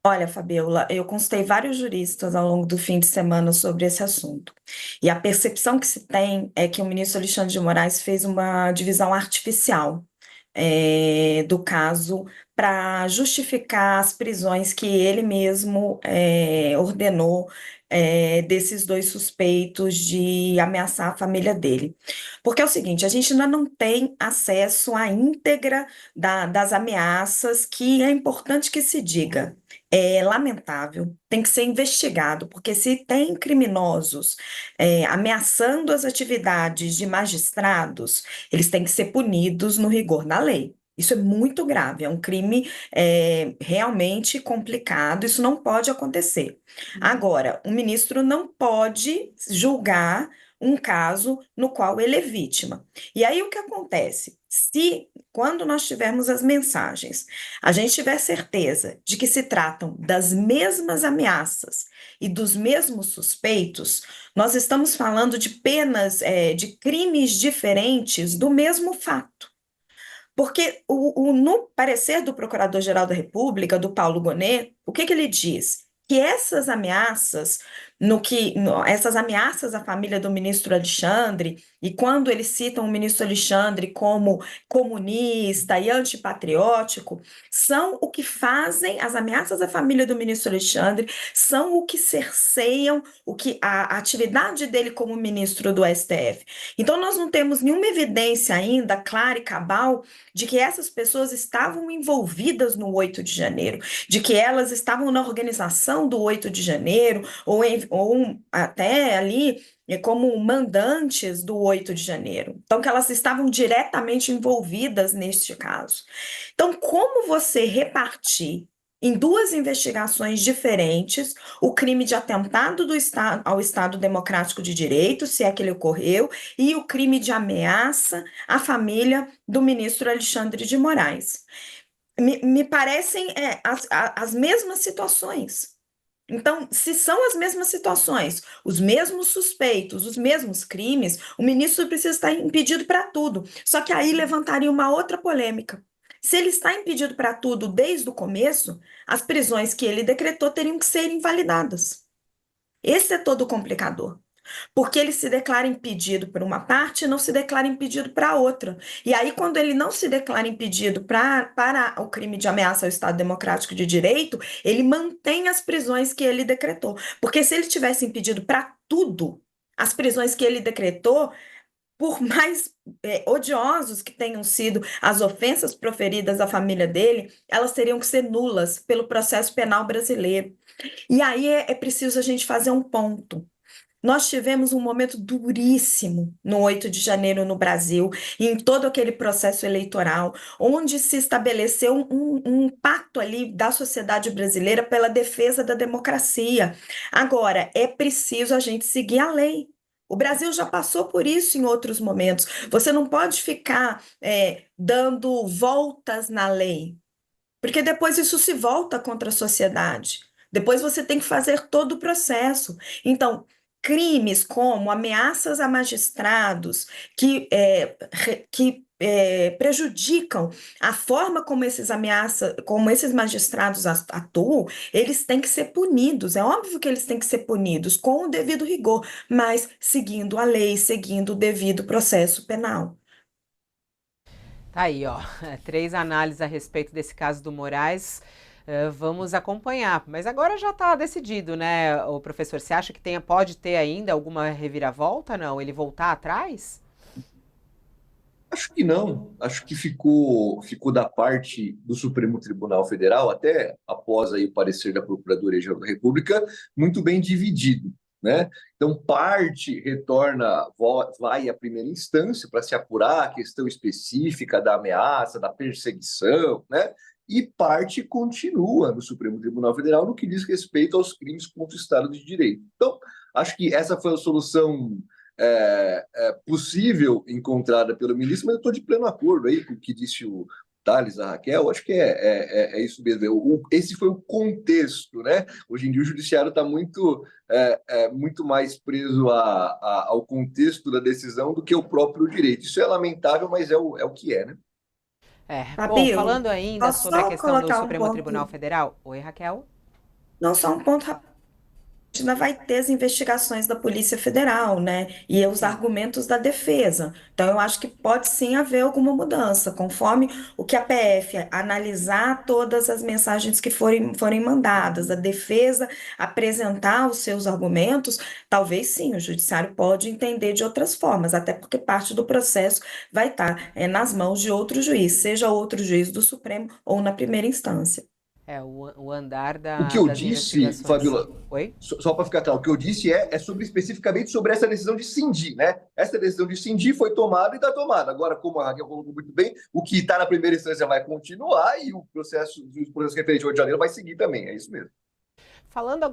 Olha, Fabiola, eu consultei vários juristas ao longo do fim de semana sobre esse assunto. E a percepção que se tem é que o ministro Alexandre de Moraes fez uma divisão artificial, do caso para justificar as prisões que ele mesmo ordenou, desses dois suspeitos de ameaçar a família dele. Porque é o seguinte, a gente ainda não tem acesso à íntegra das ameaças, que é importante que se diga. É lamentável, tem que ser investigado, porque se tem criminosos ameaçando as atividades de magistrados, eles têm que ser punidos no rigor da lei. Isso é muito grave, é um crime realmente complicado, isso não pode acontecer. Agora, o ministro não pode julgar um caso no qual ele é vítima. E aí o que acontece? Se, quando nós tivermos as mensagens, a gente tiver certeza de que se tratam das mesmas ameaças e dos mesmos suspeitos, nós estamos falando de penas, de crimes diferentes do mesmo fato. Porque no parecer do Procurador-Geral da República, do Paulo Gonet, o que que ele diz? Que essas ameaças, essas ameaças à família do ministro Alexandre, e quando eles citam o ministro Alexandre como comunista e antipatriótico, são o que fazem, as ameaças à família do ministro Alexandre são o que cerceiam a atividade dele como ministro do STF. Então, nós não temos nenhuma evidência ainda clara e cabal de que essas pessoas estavam envolvidas no 8 de janeiro, de que elas estavam na organização do 8 de janeiro, ou até ali como mandantes do 8 de janeiro. Então, que elas estavam diretamente envolvidas neste caso. Então, como você repartir em duas investigações diferentes o crime de atentado ao Estado Democrático de Direito, se é que ele ocorreu, e o crime de ameaça à família do ministro Alexandre de Moraes? Me parecem as mesmas situações. Então, se são as mesmas situações, os mesmos suspeitos, os mesmos crimes, o ministro precisa estar impedido para tudo. Só que aí levantaria uma outra polêmica. Se ele está impedido para tudo desde o começo, as prisões que ele decretou teriam que ser invalidadas. Esse é todo o complicador. Porque ele se declara impedido por uma parte e não se declara impedido para outra. E aí, quando ele não se declara impedido para o crime de ameaça ao Estado Democrático de Direito, ele mantém as prisões que ele decretou. Porque se ele tivesse impedido para tudo, as prisões que ele decretou, por mais odiosos que tenham sido as ofensas proferidas à família dele, elas teriam que ser nulas pelo processo penal brasileiro. E aí é preciso a gente fazer um ponto. Nós tivemos um momento duríssimo no 8 de janeiro no Brasil, e em todo aquele processo eleitoral, onde se estabeleceu um pacto ali da sociedade brasileira pela defesa da democracia. Agora, é preciso a gente seguir a lei. O Brasil já passou por isso em outros momentos. Você não pode ficar dando voltas na lei, porque depois isso se volta contra a sociedade. Depois você tem que fazer todo o processo. Então, crimes como ameaças a magistrados que prejudicam a forma como esses magistrados atuam, eles têm que ser punidos. É óbvio que eles têm que ser punidos com o devido rigor, mas seguindo a lei, seguindo o devido processo penal. Tá aí, ó. Três análises a respeito desse caso do Moraes. Vamos acompanhar. Mas agora já está decidido, né, o professor? Você acha que pode ter ainda alguma reviravolta? Não? Ele voltar atrás? Acho que não. Acho que ficou da parte do Supremo Tribunal Federal, até após aí o parecer da Procuradoria-Geral da República, muito bem dividido, né? Então, parte retorna, vai à primeira instância para se apurar a questão específica da ameaça, da perseguição, né? E parte continua no Supremo Tribunal Federal no que diz respeito aos crimes contra o Estado de Direito. Então, acho que essa foi a solução possível encontrada pelo ministro, mas eu estou de pleno acordo aí com o que disse o Thales, a Raquel, acho que é isso mesmo. Esse foi o contexto, né? Hoje em dia o judiciário está muito mais preso ao contexto da decisão do que o próprio direito. Isso é lamentável, mas é o que é, né? Bom, Fabio, falando ainda posso sobre a só questão do colocar um Supremo Tribunal ponto? Federal. Oi, Raquel. Não só um ponto ainda vai ter as investigações da Polícia Federal, né? E os Sim. argumentos da defesa. Então, eu acho que pode sim haver alguma mudança, conforme o que a PF analisar todas as mensagens que forem mandadas, a defesa apresentar os seus argumentos, talvez sim, o judiciário pode entender de outras formas, até porque parte do processo vai estar nas mãos de outro juiz, seja outro juiz do Supremo ou na primeira instância. É, o andar O que eu das disse, investigações. Fabiola, Oi? só para ficar claro, o que eu disse é sobre especificamente sobre essa decisão de cindir, né? Essa decisão de cindir foi tomada e está tomada. Agora, como a Raquel colocou muito bem, o que está na primeira instância vai continuar e os processos referentes ao Rio de Janeiro vai seguir também. É isso mesmo. Falando